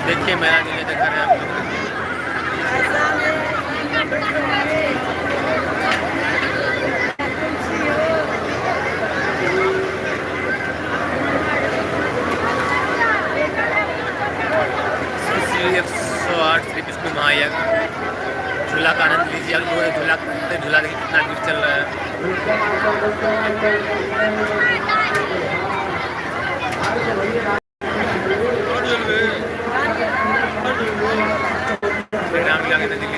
देखिए मेरा जो ये देखा रहे आप लोग श्री विष्णु महायज्ञ झूला का आनंद लीजिए। और झूला झूला देखिए कितना भीड़ चल रहा है। परिणाम भी आगे देख लीजिए।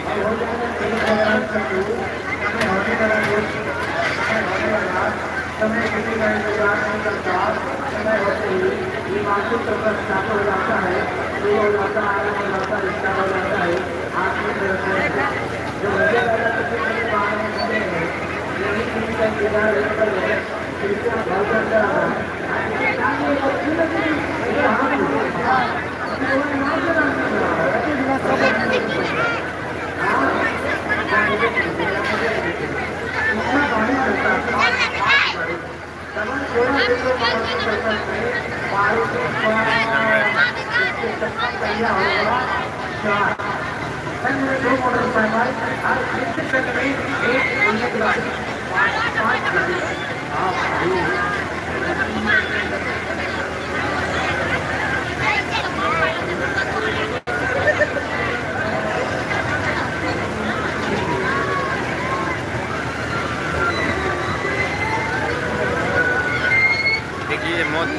देखिए मौत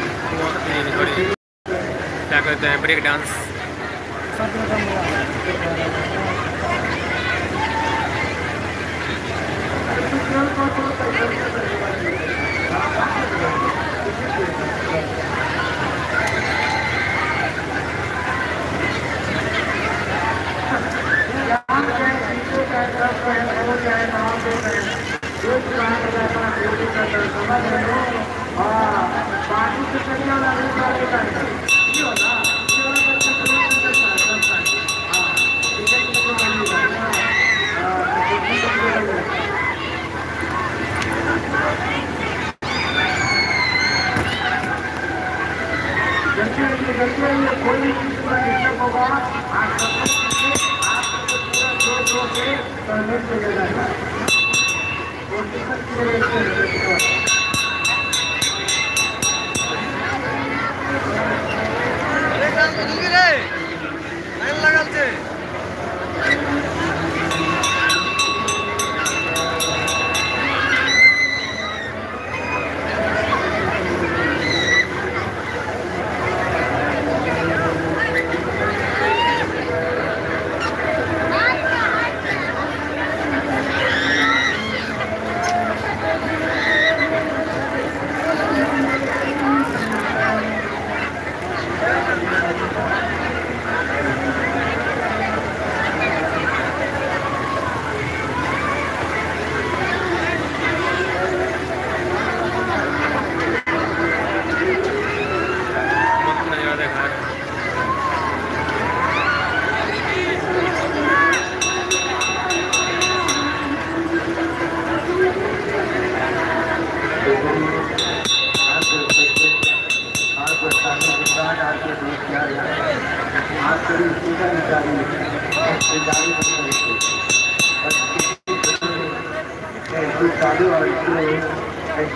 क्या कहते हैं ब्रेक डांस।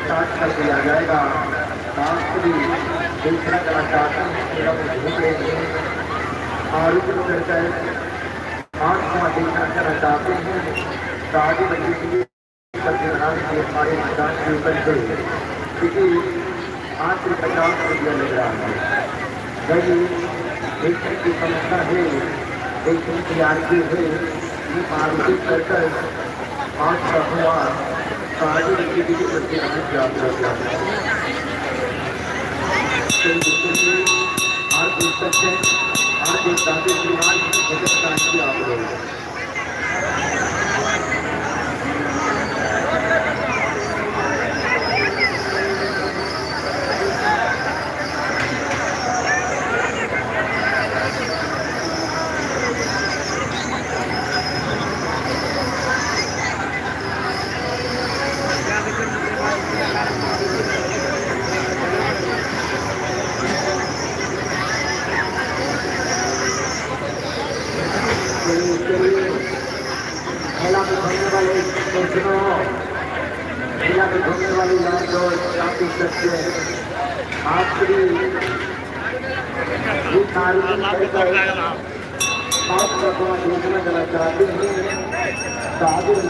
स्टार्ट कर दिया जाएगा। दूसरा आरोप करकर आत्मा देखना करना चाहते हैं तो आगे बढ़ने के लिए हमारे मैदान के ऊपर से क्योंकि आज से 50 रुपया लग रहा है। वही देखने की समस्या है, देखने की आरती है, ये आरोपित कर आज का हुआ आगे बढ़ने के लिए बच्चे प्राप्त हो जाते हैं। आज देख सकते हैं आज एक दादे परिवार की जगत क्रांति आप लोग और आप देख सकते हैं आपकी ये कार्यक्रम आप देखना चाहते हैं